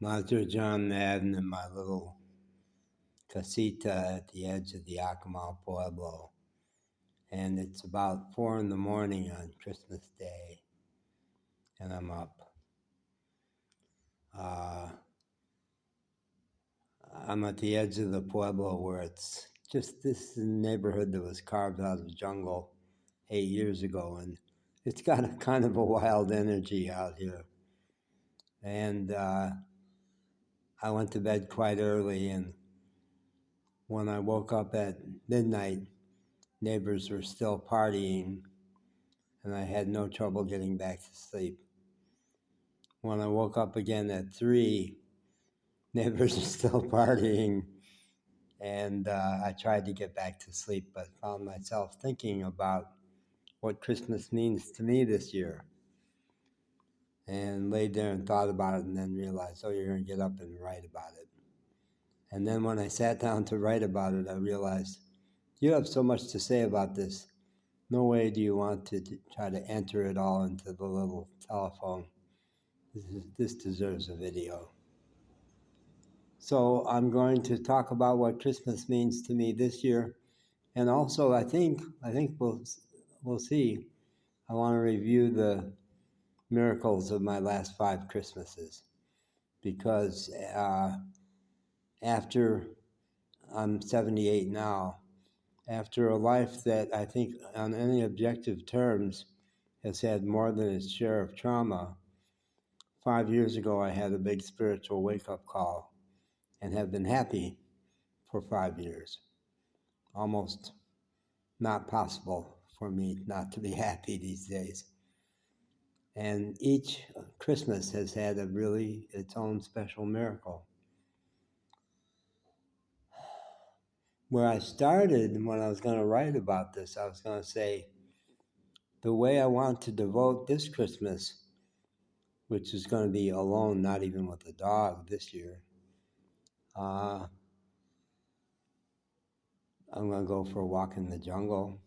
Master John Madden in my little casita at the edge of the Acoma Pueblo. And it's about 4 in the morning on Christmas Day, and I'm up. I'm at the edge of the Pueblo where it's just this neighborhood that was carved out of the jungle 8 years ago, and it's got a kind of a wild energy out here. And I went to bed quite early, and when I woke up at midnight, neighbors were still partying, and I had no trouble getting back to sleep. When I woke up again at 3, neighbors are still partying, and I tried to get back to sleep, but found myself thinking about what Christmas means to me this year, and laid there and thought about it, and then realized, oh, you're going to get up and write about it. And then when I sat down to write about it, I realized, you have so much to say about this. No way do you want to try to enter it all into the little telephone. This deserves a video. So I'm going to talk about what Christmas means to me this year, and also I think we'll see. I want to review the miracles of my last 5 Christmases, because after I'm 78 now, after a life that I think on any objective terms has had more than its share of trauma, 5 years ago I had a big spiritual wake-up call and have been happy for 5 years. Almost not possible for me not to be happy these days. And each Christmas has had a really its own special miracle. Where I started when I was going to write about this, I was going to say, the way I want to devote this Christmas, which is going to be alone, not even with the dog this year, I'm going to go for a walk in the jungle.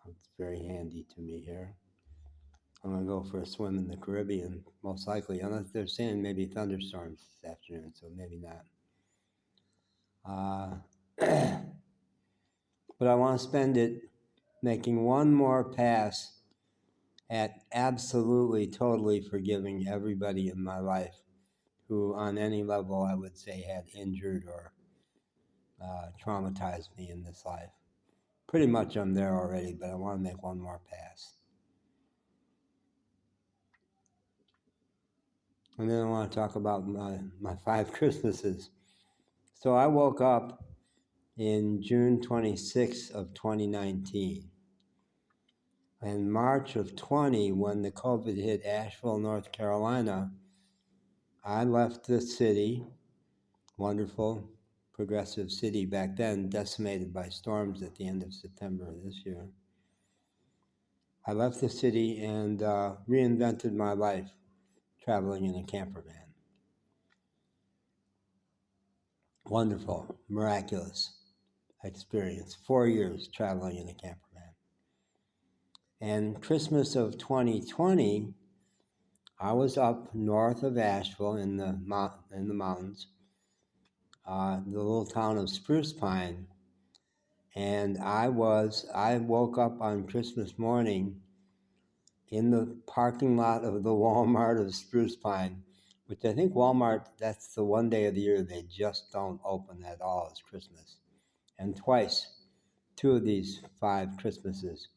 It's very handy to me here. I'm going to go for a swim in the Caribbean, most likely, unless they're saying maybe thunderstorms this afternoon, so maybe not. But I want to spend it making one more pass at absolutely, totally forgiving everybody in my life who, on any level, I would say had injured or traumatized me in this life. Pretty much I'm there already, but I want to make one more pass. And then I want to talk about my 5 Christmases. So I woke up in June 26th of 2019. In March of 20, when the COVID hit Asheville, North Carolina, I left the city, wonderful, progressive city back then, decimated by storms at the end of September of this year. I left the city and reinvented my life traveling in a camper van. Wonderful, miraculous experience. 4 years traveling in a camper van. And Christmas of 2020, I was up north of Asheville in the mountains, the little town of Spruce Pine, and I woke up on Christmas morning in the parking lot of the Walmart of Spruce Pine, which I think Walmart, that's the one day of the year they just don't open at all, is Christmas. And twice, 2 of these 5 Christmases,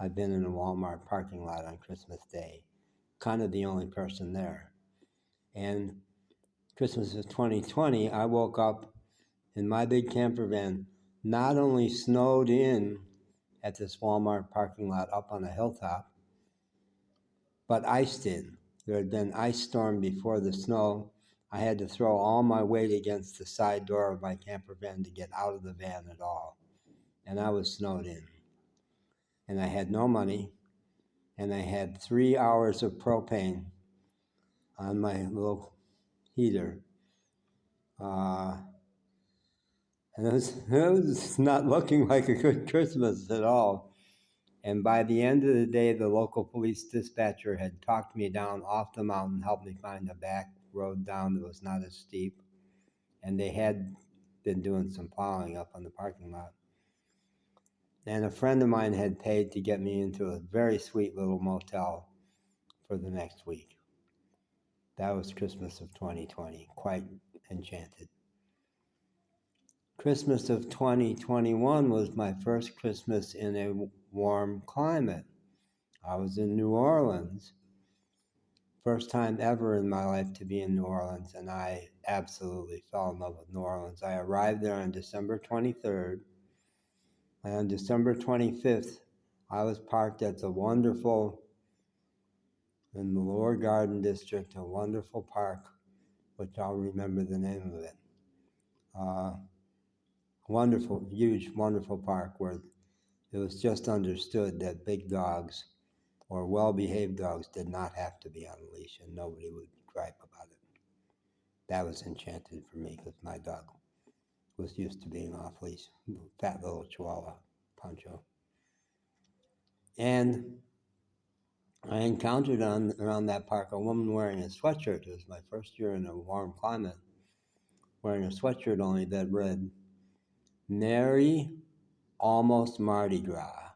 I've been in a Walmart parking lot on Christmas Day, kind of the only person there. And Christmas of 2020, I woke up in my big camper van, not only snowed in at this Walmart parking lot up on a hilltop, but iced in. There had been ice storm before the snow. I had to throw all my weight against the side door of my camper van to get out of the van at all. And I was snowed in. And I had no money. And I had 3 hours of propane on my little heater. And it was not looking like a good Christmas at all. And by the end of the day, the local police dispatcher had talked me down off the mountain, helped me find a back road down that was not as steep. And they had been doing some plowing up on the parking lot. And a friend of mine had paid to get me into a very sweet little motel for the next week. That was Christmas of 2020, quite enchanted. Christmas of 2021 was my first Christmas in a warm climate. I was in New Orleans. First time ever in my life to be in New Orleans, and I absolutely fell in love with New Orleans. I arrived there on December 23rd, and on December 25th, I was parked at the wonderful, in the Lower Garden District, a wonderful park, which I'll remember the name of it. Wonderful, huge, wonderful park where it was just understood that big dogs or well-behaved dogs did not have to be on a leash, and nobody would gripe about it. That was enchanted for me because my dog was used to being off leash, fat little Chihuahua, Pancho. And I encountered around that park a woman wearing a sweatshirt. It was my first year in a warm climate, wearing a sweatshirt only that read, "Merry Almost Mardi Gras,"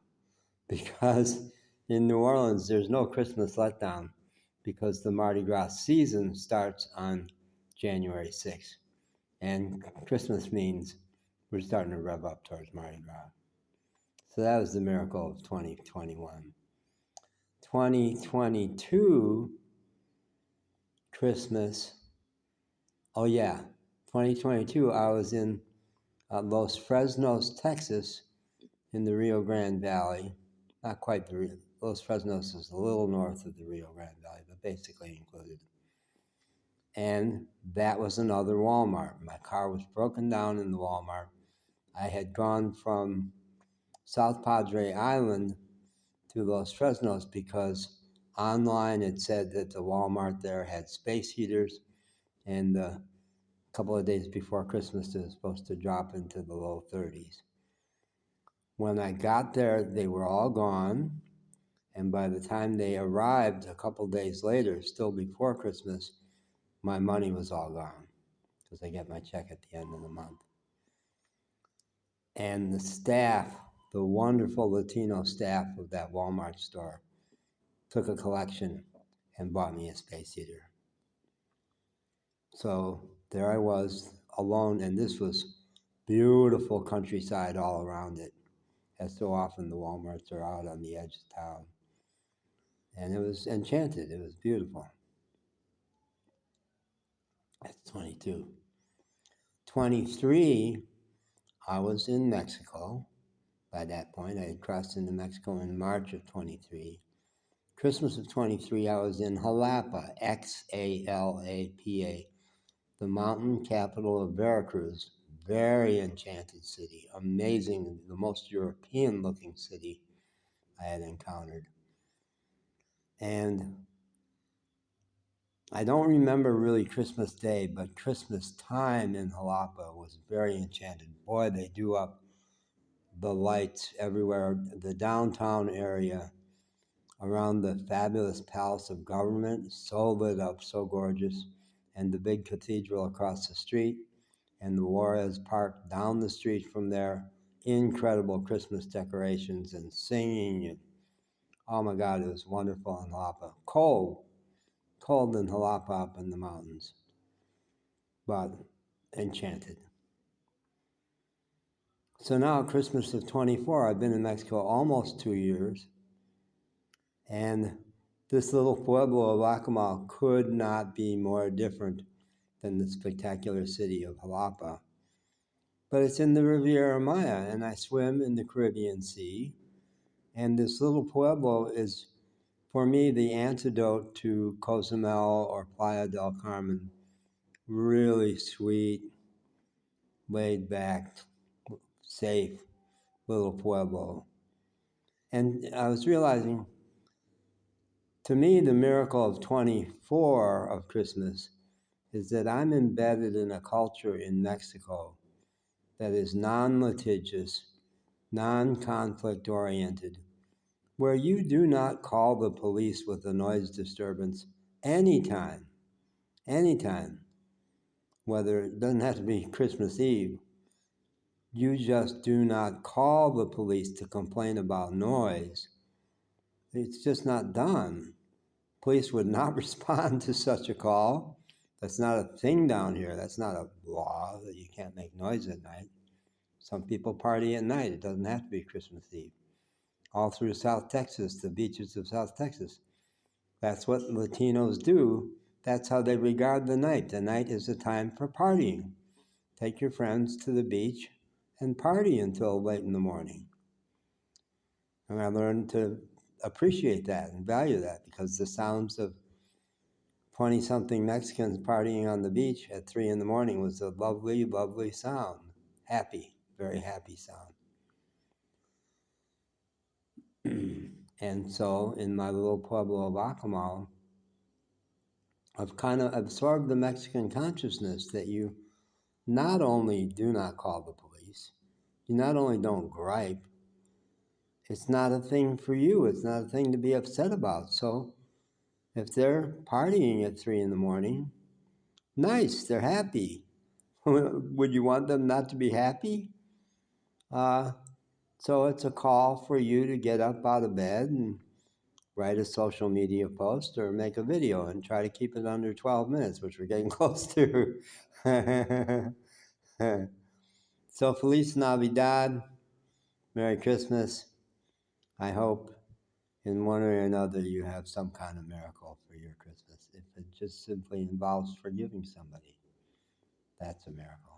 because in New Orleans there's no Christmas letdown because the Mardi Gras season starts on January 6th. And Christmas means we're starting to rev up towards Mardi Gras. So that was the miracle of 2021. 2022 Christmas, 2022 I was in Los Fresnos, Texas, in the Rio Grande Valley. Not quite Los Fresnos is a little north of the Rio Grande Valley, but basically included. And that was another Walmart. My car was broken down in the Walmart. I had gone from South Padre Island to Los Fresnos because online it said that the Walmart there had space heaters, and a couple of days before Christmas it was supposed to drop into the low 30s. When I got there, they were all gone, and by the time they arrived a couple of days later, still before Christmas, my money was all gone because I get my check at the end of the month. And the staff, the wonderful Latino staff of that Walmart store, took a collection and bought me a space heater. So there I was alone, and this was beautiful countryside all around it, as so often the Walmarts are out on the edge of town. And it was enchanted. It was beautiful. That's 22. 23, I was in Mexico. By that point, I had crossed into Mexico in March of 23. Christmas of 23, I was in Jalapa, Xalapa, the mountain capital of Veracruz. Very enchanted city, amazing, the most European-looking city I had encountered. And I don't remember really Christmas Day, but Christmas time in Jalapa was very enchanted. Boy, they do up the lights everywhere. The downtown area around the fabulous Palace of Government, so lit up, so gorgeous, and the big cathedral across the street, and the Juarez Park down the street from there. Incredible Christmas decorations and singing. Oh my God, it was wonderful in Jalapa. Cold in Jalapa up in the mountains, but enchanted. So now Christmas of 24, I've been in Mexico almost 2 years, and this little pueblo of Acamal could not be more different than the spectacular city of Jalapa. But it's in the Riviera Maya, and I swim in the Caribbean Sea, and this little pueblo is, for me, the antidote to Cozumel or Playa del Carmen. Really sweet, laid back, safe little pueblo. And I was realizing, to me, the miracle of 24 of Christmas is that I'm embedded in a culture in Mexico that is non-litigious, non-conflict oriented, where you do not call the police with a noise disturbance anytime. anytime, whether it doesn't have to be Christmas Eve, you just do not call the police to complain about noise. It's just not done. Police would not respond to such a call. That's not a thing down here. That's not a law that you can't make noise at night. Some people party at night. It doesn't have to be Christmas Eve. All through South Texas, the beaches of South Texas. That's what Latinos do. That's how they regard the night. The night is a time for partying. Take your friends to the beach and party until late in the morning. And I learned to appreciate that and value that, because the sounds of 20-something Mexicans partying on the beach at 3 in the morning was a lovely, lovely sound. Happy, very happy sound. And so in my little pueblo of Acamal, I've kind of absorbed the Mexican consciousness that you not only do not call the police, you not only don't gripe, it's not a thing for you. It's not a thing to be upset about. So if they're partying at 3 in the morning, nice, they're happy. Would you want them not to be happy? So it's a call for you to get up out of bed and write a social media post or make a video and try to keep it under 12 minutes, which we're getting close to. So Feliz Navidad, Merry Christmas. I hope in one way or another you have some kind of miracle for your Christmas. If it just simply involves forgiving somebody, that's a miracle.